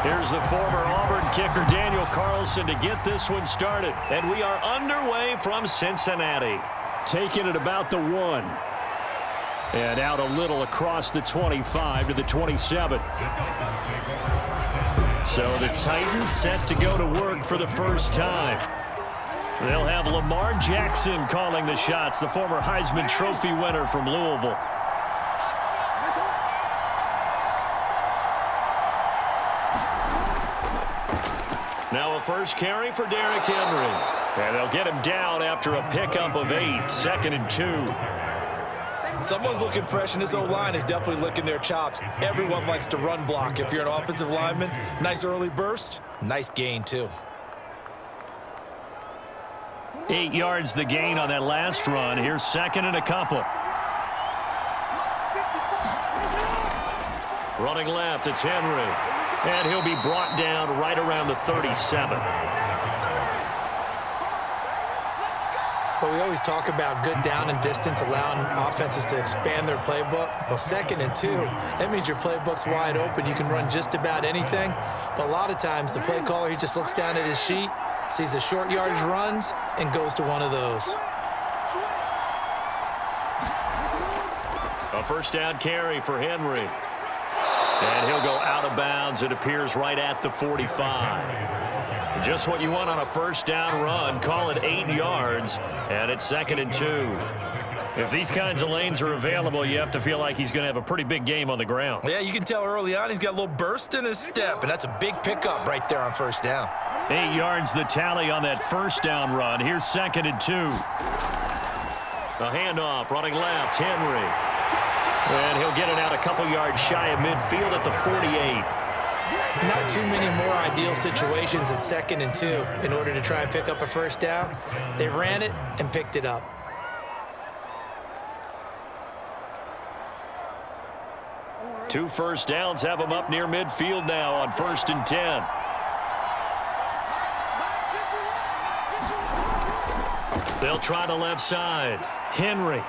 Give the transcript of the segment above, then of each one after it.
Here's the former Auburn kicker Daniel Carlson to get this one started. And we are underway from Cincinnati. Taking it about the 1. And out a little across the 25 to the 27. So the Titans set to go to work for the first time. They'll have Lamar Jackson calling the shots, the former Heisman Trophy winner from Louisville. Now a first carry for Derrick Henry. And they'll get him down after a pickup of 8, 2nd and 2. Someone's looking fresh, and this O-line is definitely licking their chops. Everyone likes to run block. If you're an offensive lineman, nice early burst, nice gain too. 8 yards the gain on that last run. Here's 2nd and a couple. Running left, it's Henry. And he'll be brought down right around the 37. But we always talk about good down and distance, allowing offenses to expand their playbook. Well, 2nd and 2, that means your playbook's wide open. You can run just about anything. But a lot of times, the play caller, he just looks down at his sheet, sees the short yardage runs, and goes to one of those. A first down carry for Henry. And he'll go out of bounds, it appears, right at the 45. Just what you want on a first down run. Call it 8 yards, and it's 2nd and 2. If these kinds of lanes are available, you have to feel like he's going to have a pretty big game on the ground. Yeah, you can tell early on he's got a little burst in his step, and that's a big pickup right there on first down. 8 yards the tally on that first down run. Here's 2nd and 2. A handoff, running left, Henry. And he'll get it out a couple yards shy of midfield at the 48. Not too many more ideal situations at 2nd and 2 in order to try and pick up a first down. They ran it and picked it up. Two first downs have them up near midfield now on 1st and 10. They'll try the left side. Henry.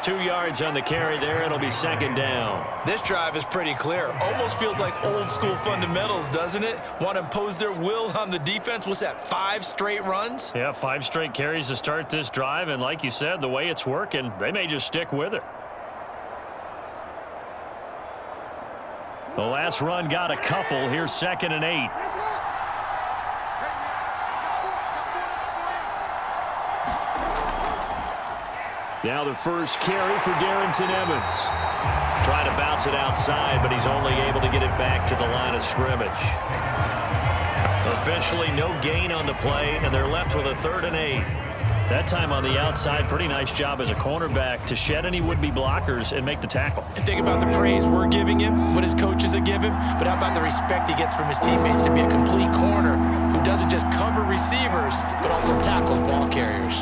2 yards on the carry there. It'll be 2nd down. This drive is pretty clear. Almost feels like old school fundamentals, doesn't it? Want to impose their will on the defense. What's that, 5 straight runs? Yeah, 5 straight carries to start this drive. And like you said, the way it's working, they may just stick with it. The last run got a couple. Here's 2nd and 8. Now the first carry for Darrington Evans. Trying to bounce it outside, but he's only able to get it back to the line of scrimmage. Officially no gain on the play, and they're left with a 3rd and 8. That time on the outside, pretty nice job as a cornerback to shed any would-be blockers and make the tackle. And think about the praise we're giving him, what his coaches have given him, but how about the respect he gets from his teammates to be a complete corner who doesn't just cover receivers, but also tackles ball carriers.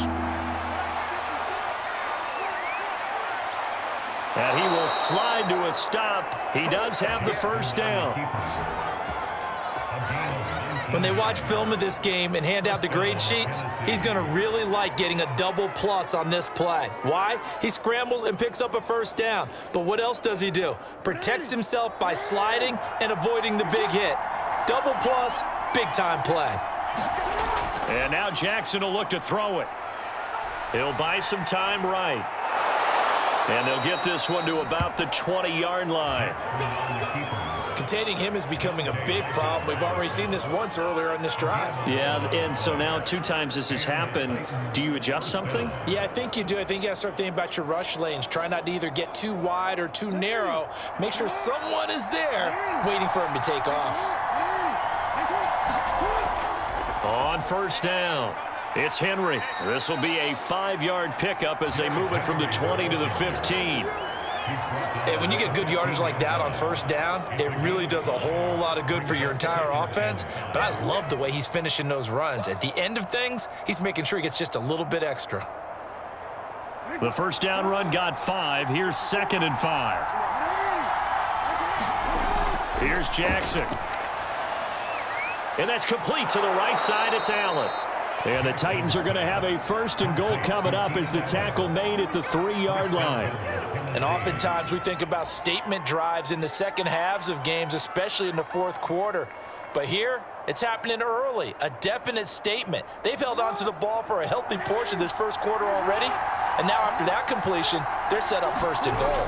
And he will slide to a stop. He does have the first down. When they watch film of this game and hand out the grade sheets, he's going to really like getting a double plus on this play. Why? He scrambles and picks up a first down. But what else does he do? Protects himself by sliding and avoiding the big hit. Double plus, big-time play. And now Jackson will look to throw it. He'll buy some time right. And they'll get this one to about the 20-yard line. Containing him is becoming a big problem. We've already seen this once earlier in this drive. Yeah, and so now 2 times this has happened. Do you adjust something? Yeah, I think you do. I think you got to start thinking about your rush lanes. Try not to either get too wide or too narrow. Make sure someone is there waiting for him to take off. On first down, it's Henry. This will be a 5-yard pickup as they move it from the 20 to the 15. And when you get good yardage like that on first down, it really does a whole lot of good for your entire offense. But I love the way he's finishing those runs. At the end of things, he's making sure he gets just a little bit extra. The first down run got 5. Here's 2nd and 5. Here's Jackson. And that's complete to the right side. It's Allen. And the Titans are going to have a 1st and goal coming up as the tackle made at the 3-yard line. And oftentimes we think about statement drives in the second halves of games, especially in the fourth quarter. But here, it's happening early, a definite statement. They've held on to the ball for a healthy portion of this first quarter already. And now after that completion, they're set up 1st and goal.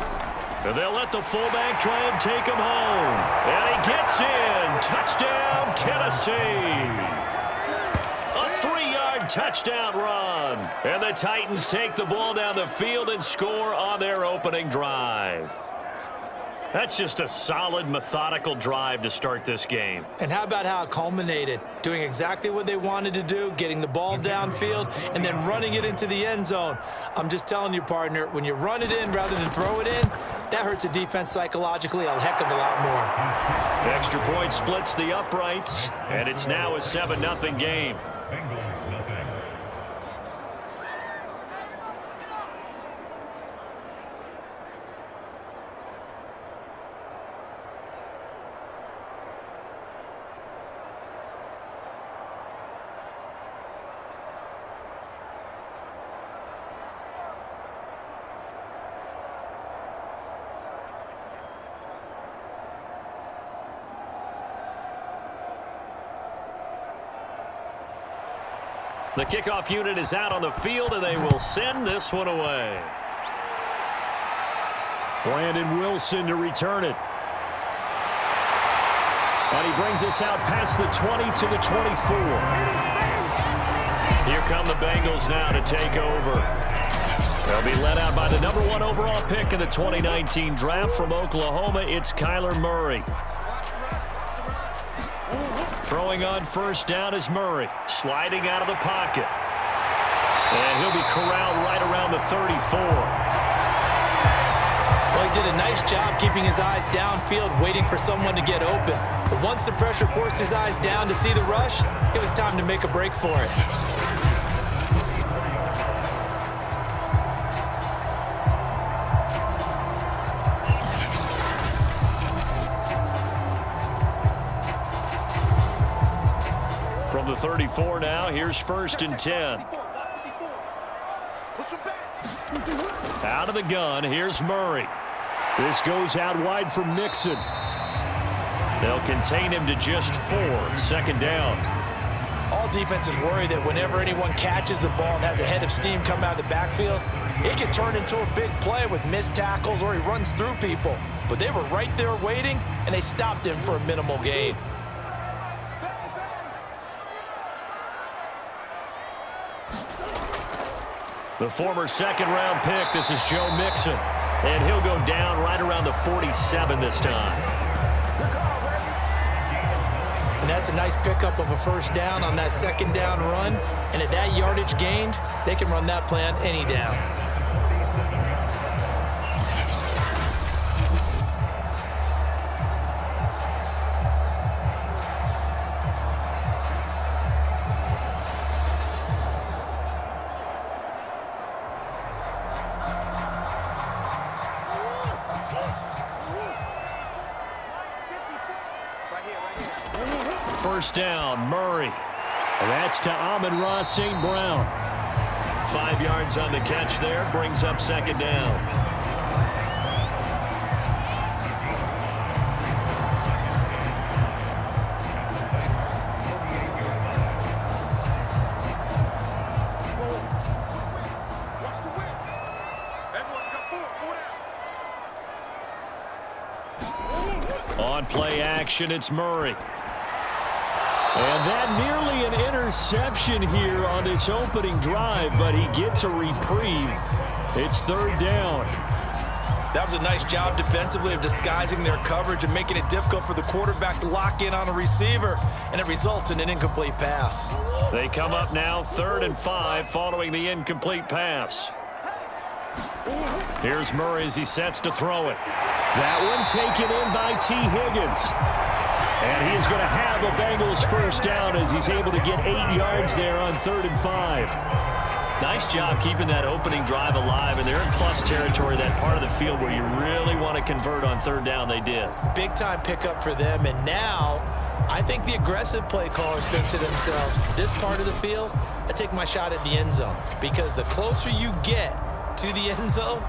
And they'll let the fullback try and take him home. And he gets in. Touchdown, Tennessee. A 3-yard touchdown run. And the Titans take the ball down the field and score on their opening drive. That's just a solid, methodical drive to start this game. And how about how it culminated? Doing exactly what they wanted to do, getting the ball downfield, and then running it into the end zone. I'm just telling you, partner, when you run it in rather than throw it in, that hurts a defense psychologically a heck of a lot more. The extra point splits the uprights, and it's now a 7-0 game. The kickoff unit is out on the field, and they will send this one away. Brandon Wilson to return it. And he brings us out past the 20 to the 24. Here come the Bengals now to take over. They'll be led out by the #1 overall pick in the 2019 draft from Oklahoma. It's Kyler Murray. Throwing on 1st down is Murray, sliding out of the pocket. And he'll be corralled right around the 34. Well, he did a nice job keeping his eyes downfield, waiting for someone to get open. But once the pressure forced his eyes down to see the rush, it was time to make a break for it. From the 34 now, here's 1st and 10. Out of the gun, here's Murray. This goes out wide for Mixon. They'll contain him to just 4, 2nd down. All defenses worry that whenever anyone catches the ball and has a head of steam come out of the backfield, it can turn into a big play with missed tackles or he runs through people. But they were right there waiting, and they stopped him for a minimal gain. The former 2nd-round pick, this is Joe Mixon. And he'll go down right around the 47 this time. And that's a nice pickup of a 1st down on that 2nd down run. And at that yardage gained, they can run that play on any down. First down, Murray. And that's to Amon-Ra St. Brown. 5 yards on the catch there, brings up 2nd down. On play action, it's Murray. And that nearly an interception here on this opening drive, but he gets a reprieve. It's 3rd down. That was a nice job defensively of disguising their coverage and making it difficult for the quarterback to lock in on a receiver, and it results in an incomplete pass. They come up now 3rd and 5 following the incomplete pass. Here's Murray as he sets to throw it. That one taken in by T. Higgins. And he is going to have a Bengals 1st down as he's able to get 8 yards there on 3rd and 5. Nice job keeping that opening drive alive, and they're in plus territory, that part of the field where you really want to convert on 3rd down. They did. Big time pickup for them, and now I think the aggressive play callers think to themselves, this part of the field, I take my shot at the end zone. Because the closer you get to the end zone,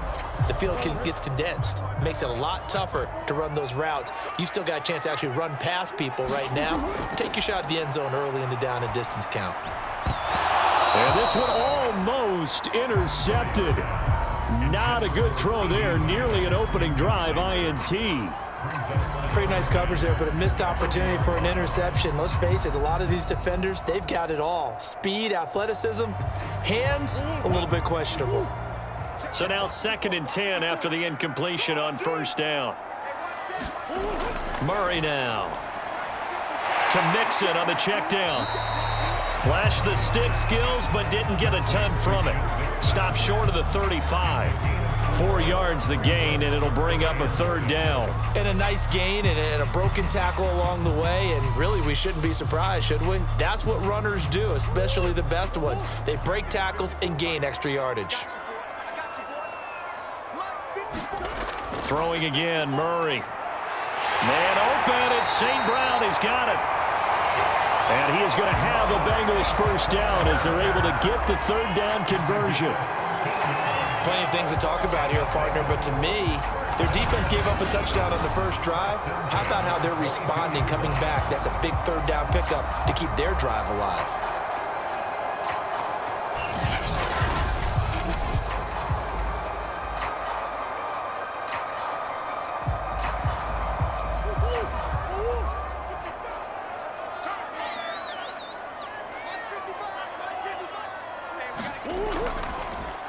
the field gets condensed. Makes it a lot tougher to run those routes. You still got a chance to actually run past people right now. Take your shot at the end zone early in the down and distance count. And this one almost intercepted. Not a good throw there. Nearly an opening drive INT. Pretty nice coverage there, but a missed opportunity for an interception. Let's face it, a lot of these defenders, they've got it all. Speed, athleticism, hands, a little bit questionable. So now 2nd and 10 after the incompletion on first down. Murray now to Mixon on the check down. Flashed the stick skills, but didn't get a ton from it. Stopped short of the 35. 4 yards the gain, and it'll bring up a 3rd down. And a nice gain and a broken tackle along the way, and really we shouldn't be surprised, should we? That's what runners do, especially the best ones. They break tackles and gain extra yardage. Throwing again, Murray. Man open, it's St. Brown. He's got it. And he is going to have a Bengals 1st down as they're able to get the 3rd down conversion. Plenty of things to talk about here, partner, but to me, their defense gave up a touchdown on the first drive. How about how they're responding, coming back? That's a big 3rd down pickup to keep their drive alive.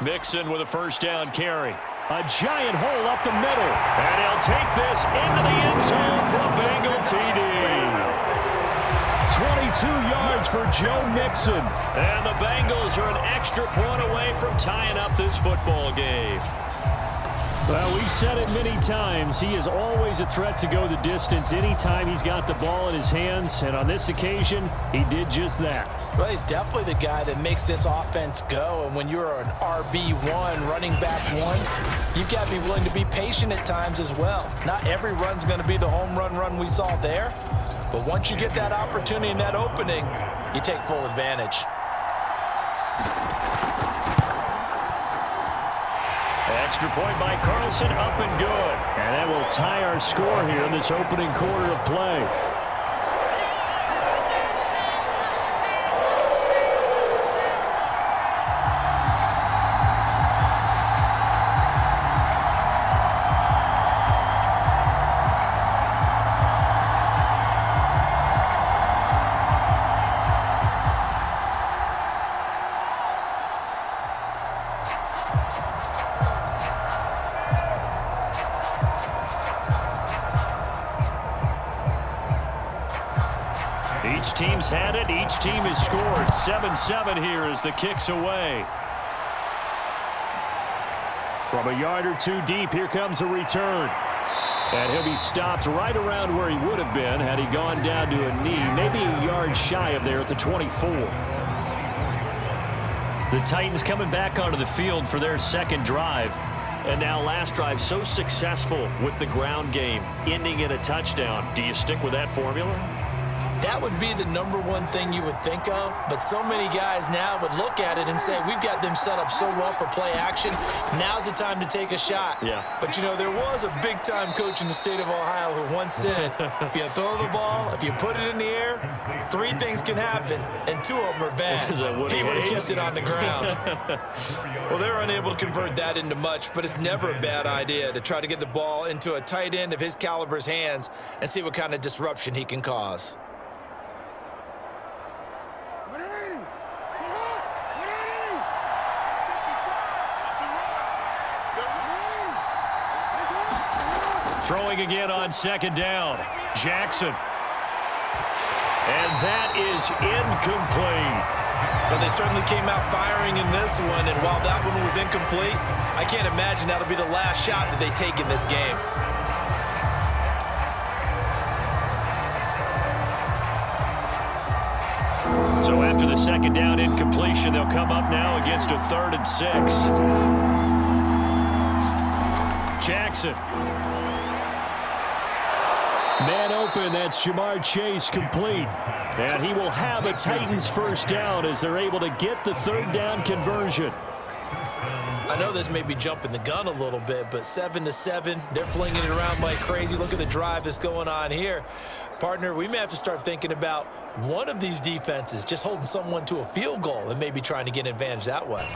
Mixon with a 1st down carry. A giant hole up the middle. And he'll take this into the end zone for a Bengal TD. 22 yards for Joe Mixon. And the Bengals are an extra point away from tying up this football game. Well, we've said it many times. He is always a threat to go the distance anytime he's got the ball in his hands. And on this occasion, he did just that. Well, he's definitely the guy that makes this offense go. And when you're an RB1, running back one, you've got to be willing to be patient at times as well. Not every run's going to be the home run we saw there. But once you get that opportunity and that opening, you take full advantage. Extra point by Carlson, up and good. And that will tie our score here in this opening quarter of play. Each team's had it. Each team has scored. 7-7 here as the kick's away. From a yard or two deep, here comes a return. And he'll be stopped right around where he would have been had he gone down to a knee, maybe a yard shy of there at the 24. The Titans coming back onto the field for their 2nd drive. And now last drive so successful with the ground game, ending in a touchdown. Do you stick with that formula? That would be the #1 thing you would think of, but so many guys now would look at it and say, we've got them set up so well for play action, now's the time to take a shot. Yeah. But, you know, there was a big-time coach in the state of Ohio who once said, if you throw the ball, if you put it in the air, 3 things can happen, and 2 of them are bad. He would have kept it on the ground. Well, they're unable to convert that into much, but it's never a bad idea to try to get the ball into a tight end of his caliber's hands and see what kind of disruption he can cause. Throwing again on 2nd down. Jackson. And that is incomplete. Well, they certainly came out firing in this one, and while that one was incomplete, I can't imagine that'll be the last shot that they take in this game. So after the 2nd down incompletion, they'll come up now against a 3rd and 6. Jackson. Man open, that's Jamar Chase complete. And he will have a Titans first down as they're able to get the third down conversion. I know this may be jumping the gun a little bit, but 7-7, they're flinging it around like crazy. Look at the drive that's going on here. Partner, we may have to start thinking about one of these defenses just holding someone to a field goal and maybe trying to get an advantage that way.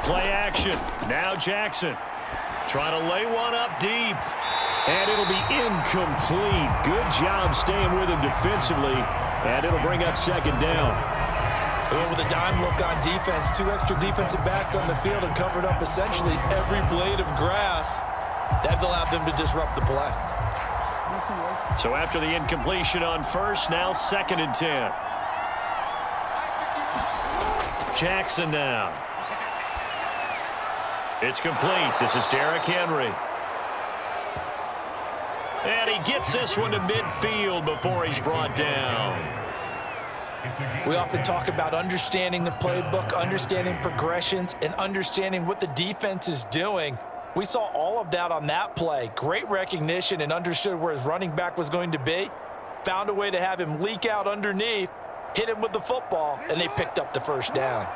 Play action. Now Jackson trying to lay one up deep. And it'll be incomplete. Good job staying with him defensively. And it'll bring up second down. They went with a dime look on defense. 2 extra defensive backs on the field and covered up essentially every blade of grass. That allowed them to disrupt the play. So after the incompletion on first, now 2nd and 10. Jackson now. It's complete. This is Derrick Henry. And he gets this one to midfield before he's brought down. We often talk about understanding the playbook, understanding progressions, and understanding what the defense is doing. We saw all of that on that play. Great recognition and understood where his running back was going to be. Found a way to have him leak out underneath, hit him with the football, and they picked up the first down.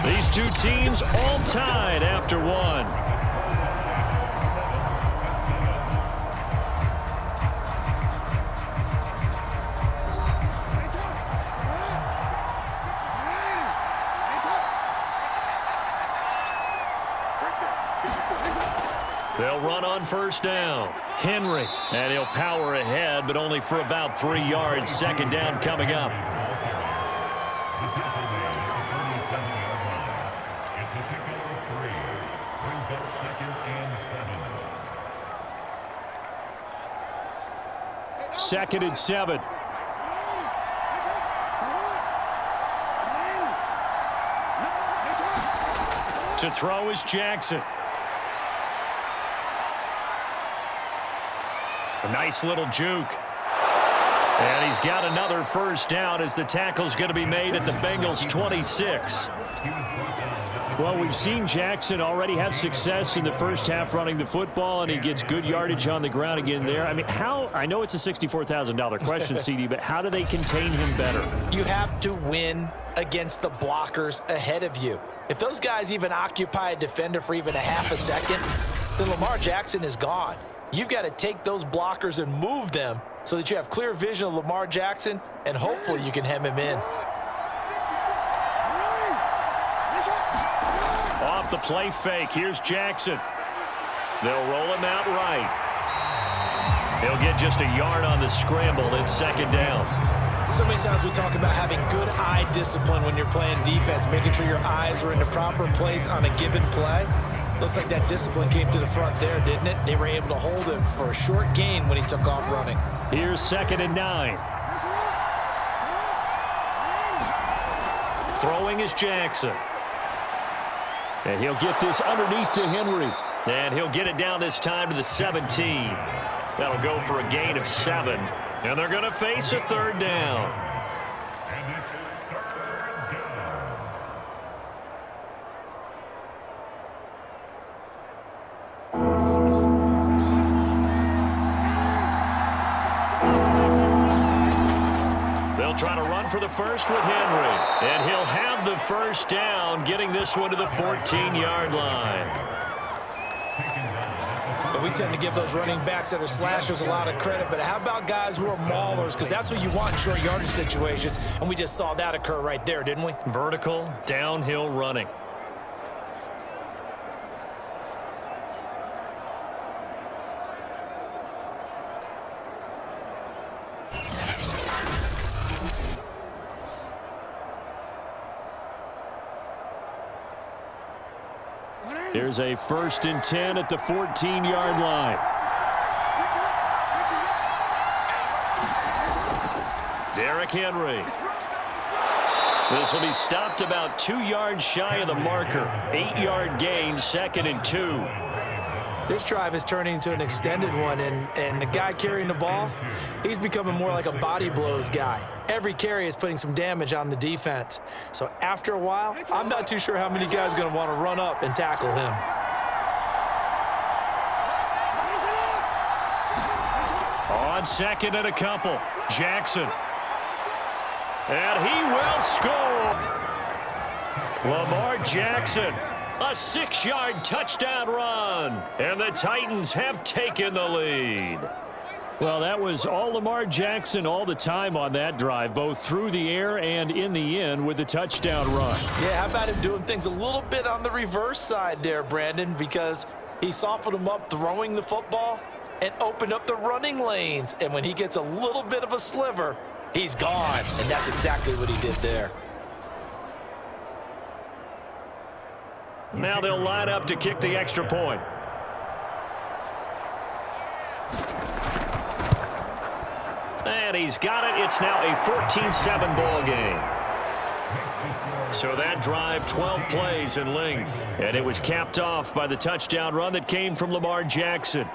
These two teams all tied after one. They'll run on first down. Henry, and he'll power ahead, but only for about 3 yards. Second down coming up. Second and 7. To throw is Jackson. A nice little juke. And he's got another first down as the tackle's going to be made at the Bengals 26. Well, we've seen Jackson already have success in the first half running the football, and he gets good yardage on the ground again there. I mean, I know it's a $64,000 question, CD, but how do they contain him better? You have to win against the blockers ahead of you. If those guys even occupy a defender for even a half a second, then Lamar Jackson is gone. You've got to take those blockers and move them so that you have clear vision of Lamar Jackson, and hopefully you can hem him in. Off the play fake, here's Jackson. They'll roll him out right. He'll get just a yard on the scramble. It's second down. So many times we talk about having good eye discipline when you're playing defense, making sure your eyes are in the proper place on a given play. Looks like that discipline came to the front there, didn't it? They were able to hold him for a short gain when he took off running. Here's 2nd and 9. Throwing is Jackson. And he'll get this underneath to Henry. And he'll get it down this time to the 17. That'll go for a gain of 7. And they're going to face a third down. They'll try to run for the first with Henry. And he'll have the first down, getting this one to the 14-yard line. But we tend to give those running backs that are slashers a lot of credit. But how about guys who are maulers? Because that's what you want in short yardage situations. And we just saw that occur right there, didn't we? Vertical, downhill running. Here's a 1st and 10 at the 14-yard line. Derrick Henry. This will be stopped about 2 yards shy of the marker. 8-yard gain, 2nd and 2. This drive is turning into an extended one, and the guy carrying the ball, he's becoming more like a body blows guy. Every carry is putting some damage on the defense. So after a while, I'm not too sure how many guys are going to want to run up and tackle him. On 2nd and a couple, Jackson. And he will score. Lamar Jackson, a 6-yard touchdown run. And the Titans have taken the lead. Well, that was all Lamar Jackson all the time on that drive, both through the air and in the end with the touchdown run. Yeah, how about him doing things a little bit on the reverse side there, Brandon, because he softened him up throwing the football and opened up the running lanes. And when he gets a little bit of a sliver, he's gone. And that's exactly what he did there. Now they'll line up to kick the extra point. And he's got it. It's now a 14-7 ball game. So that drive, 12 plays in length. And it was capped off by the touchdown run that came from Lamar Jackson.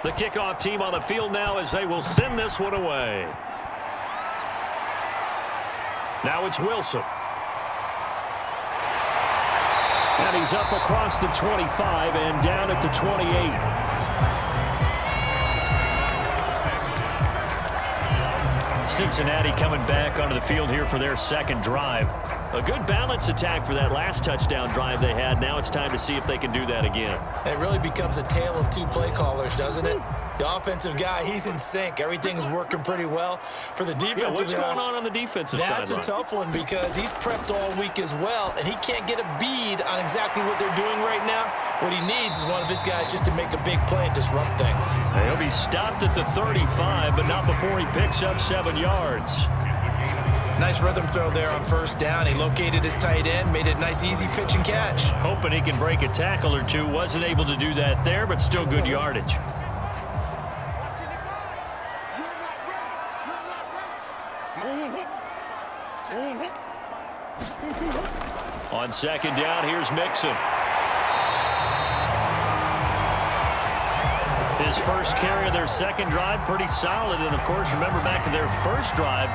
The kickoff team on the field now as they will send this one away. Now it's Wilson. And he's up across the 25 and down at the 28. Cincinnati coming back onto the field here for their second drive. A good balance attack for that last touchdown drive they had. Now it's time to see if they can do that again. It really becomes a tale of two play callers, doesn't it? The offensive guy, he's in sync. Everything's working pretty well. For the defensive guy, what's going on the defensive side? That's a tough one because he's prepped all week as well, and he can't get a bead on exactly what they're doing right now. What he needs is one of his guys just to make a big play and disrupt things. He'll be stopped at the 35, but not before he picks up 7 yards. Nice rhythm throw there on first down. He located his tight end, made it a nice, easy pitch and catch. Hoping he can break a tackle or two. Wasn't able to do that there, but still good yardage. On second down, here's Mixon. His first carry of their second drive, pretty solid. And, of course, remember back to their first drive,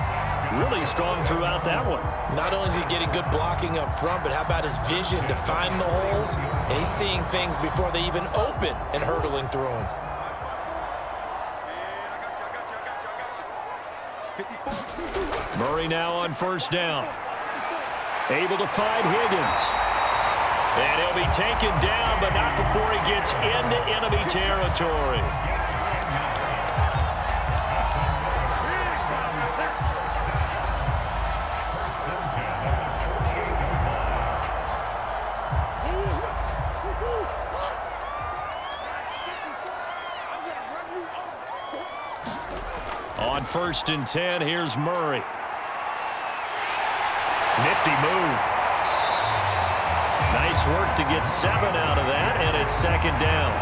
really strong throughout that one. Not only is he getting good blocking up front, but how about his vision to find the holes? And he's seeing things before they even open and hurdling through them. Murray now on first down. Able to find Higgins. And he'll be taken down, but not before he gets into enemy territory. On first and 10, here's Murray. Nifty move. Nice work to get 7 out of that, and it's second down.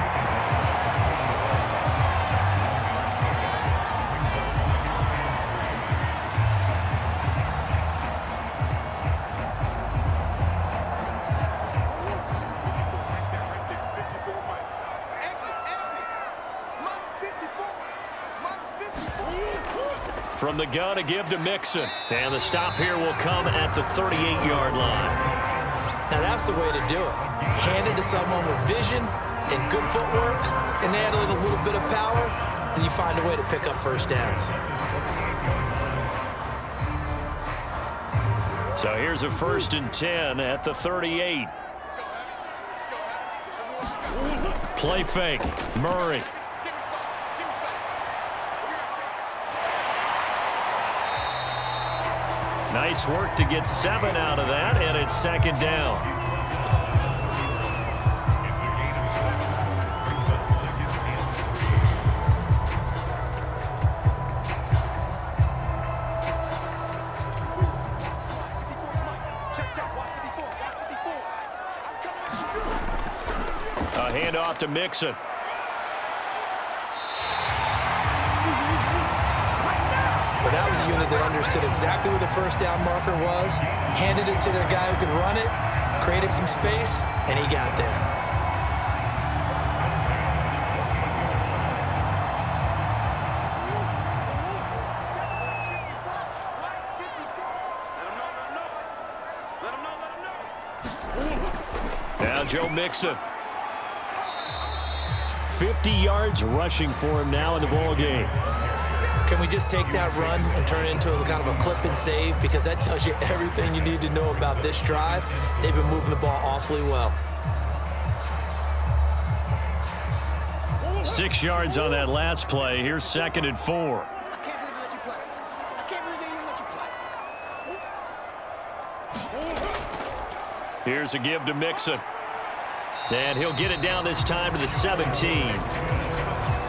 From the gun to give to Mixon. And the stop here will come at the 38-yard line. Now that's the way to do it. Hand it to someone with vision and good footwork, and add in a little bit of power, and you find a way to pick up first downs. So here's a first and 10 at the 38. Play fake. Murray. Nice work to get 7 out of that, and it's second down. A handoff to Mixon. Well, that was a unit that understood exactly where the first down marker was, handed it to their guy who could run it, created some space, and he got there. Now Joe Mixon. 50 yards rushing for him now in the ball game. Can we just take that run and turn it into a kind of a clip and save? Because that tells you everything you need to know about this drive. They've been moving the ball awfully well. 6 yards on that last play. Here's 2nd and 4. I can't believe they let you play. I can't believe they even let you play. Here's a give to Mixon. And he'll get it down this time to the 17.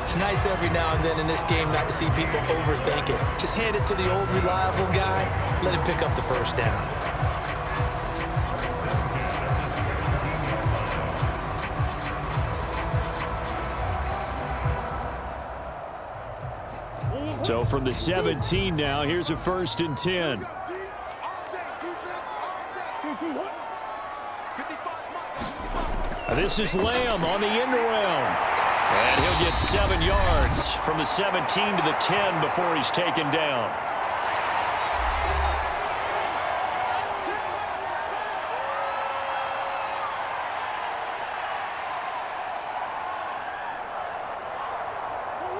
It's nice every now and then in this game not to see people overthink it. Just hand it to the old reliable guy. Let him pick up the first down. So from the 17 now, here's a 1st and 10. This is Lamb on the end around. And he'll get 7 yards from the 17 to the 10 before he's taken down.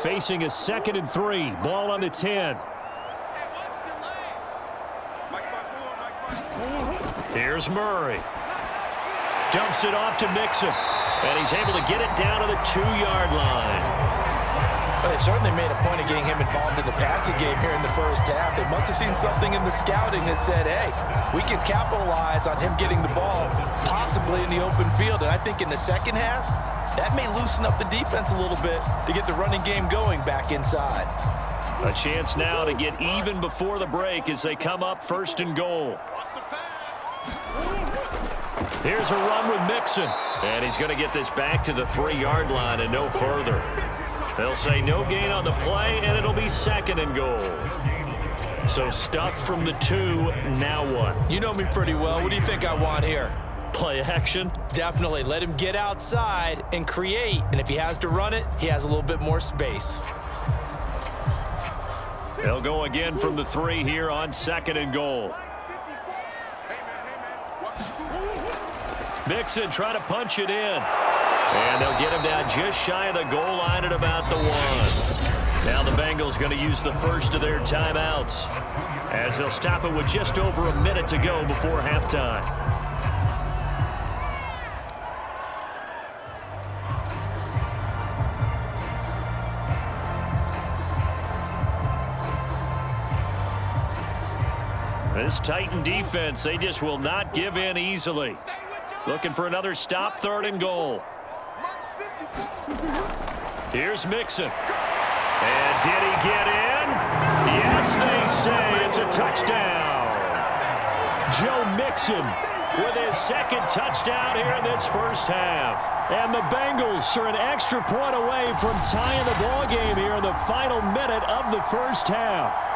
Facing a 2nd and 3. Ball on the 10. Here's Murray. Dumps it off to Mixon. And he's able to get it down to the 2-yard line. Well, they certainly made a point of getting him involved in the passing game here in the first half. They must have seen something in the scouting that said, hey, we can capitalize on him getting the ball, possibly in the open field. And I think in the second half, that may loosen up the defense a little bit to get the running game going back inside. A chance now to get even before the break as they come up 1st and goal. Here's a run with Mixon. And he's going to get this back to the 3-yard line and no further. They'll say no gain on the play, and it'll be 2nd and goal. So stuffed from the 2, now what? You know me pretty well. What do you think I want here? Play action? Definitely. Let him get outside and create. And if he has to run it, he has a little bit more space. They'll go again from the 3 here on 2nd and goal. Mixon trying to punch it in. And they'll get him down just shy of the goal line at about the 1. Now the Bengals going to use the first of their timeouts as they'll stop it with just over a minute to go before halftime. This Titan defense, they just will not give in easily. Looking for another stop, 3rd and goal. Here's Mixon. And did he get in? Yes, they say it's a touchdown. Joe Mixon with his 2nd touchdown here in this first half. And the Bengals are an extra point away from tying the ball game here in the final minute of the first half.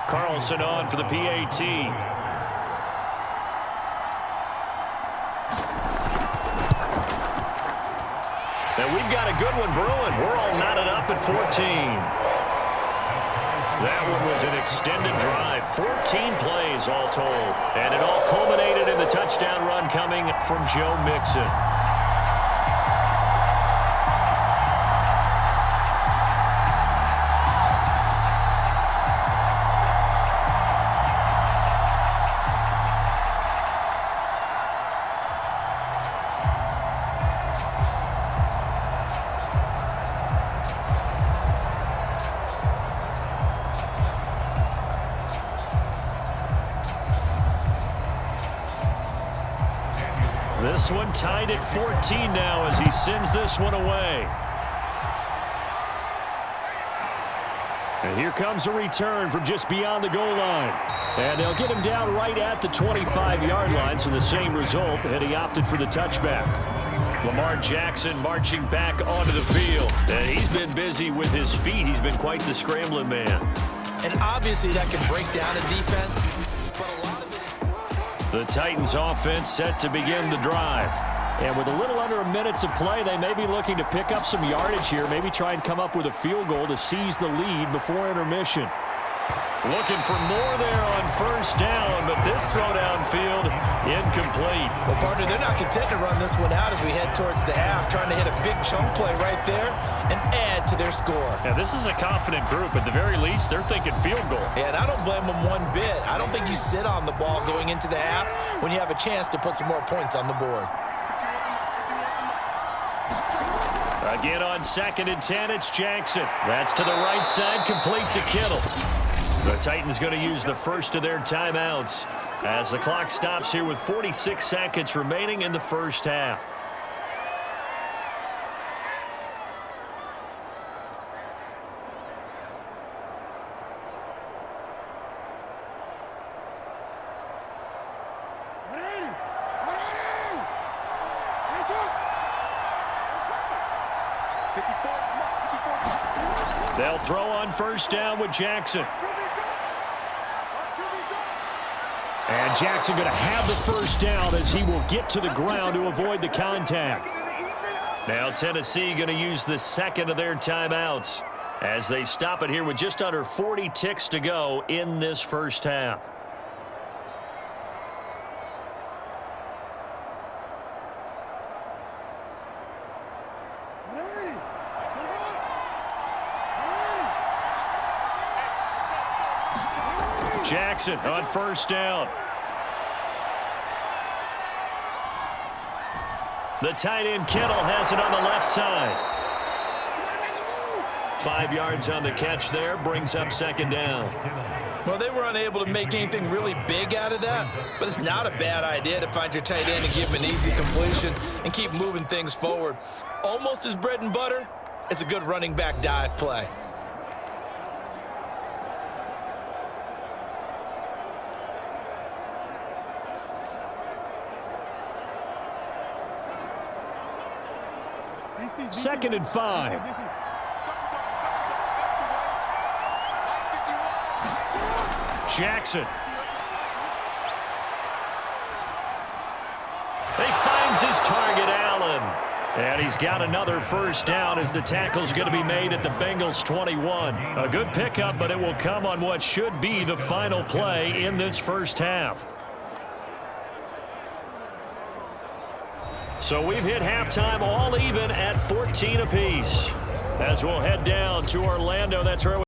Carlson on for the PAT. And we've got a good one brewing. We're all knotted up at 14. That one was an extended drive. 14 plays all told. And it all culminated in the touchdown run coming from Joe Mixon. This one tied at 14 now as he sends this one away. And here comes a return from just beyond the goal line. And they'll get him down right at the 25-yard line, so the same result, and he opted for the touchback. Lamar Jackson marching back onto the field. And he's been busy with his feet. He's been quite the scrambling man. And obviously that can break down a defense, but a lot of it... The Titans offense set to begin the drive. And with a little under a minute to play, they may be looking to pick up some yardage here, maybe try and come up with a field goal to seize the lead before intermission. Looking for more there on first down, but this throw downfield incomplete. Well, partner, they're not content to run this one out as we head towards the half, trying to hit a big chunk play right there and add to their score. Yeah, this is a confident group. At the very least, they're thinking field goal. Yeah, and I don't blame them one bit. I don't think you sit on the ball going into the half when you have a chance to put some more points on the board. Again on 2nd and 10, it's Jackson. That's to the right side, complete to Kittle. The Titans going to use the first of their timeouts as the clock stops here with 46 seconds remaining in the first half. They'll throw on first down with Jackson. And Jackson going to have the first down as he will get to the ground to avoid the contact. Now Tennessee going to use the second of their timeouts as they stop it here with just under 40 ticks to go in this first half. Jackson on first down. The tight end Kittle has it on the left side. 5 yards on the catch there, brings up second down. Well, they were unable to make anything really big out of that, but it's not a bad idea to find your tight end and give him an easy completion and keep moving things forward. Almost as bread and butter as a good running back dive play. Second and 5. Jackson. He finds his target, Allen. And he's got another first down as the tackle's going to be made at the Bengals 21. A good pickup, but it will come on what should be the final play in this first half. So we've hit halftime all even at 14 apiece. As we'll head down to Orlando, that's where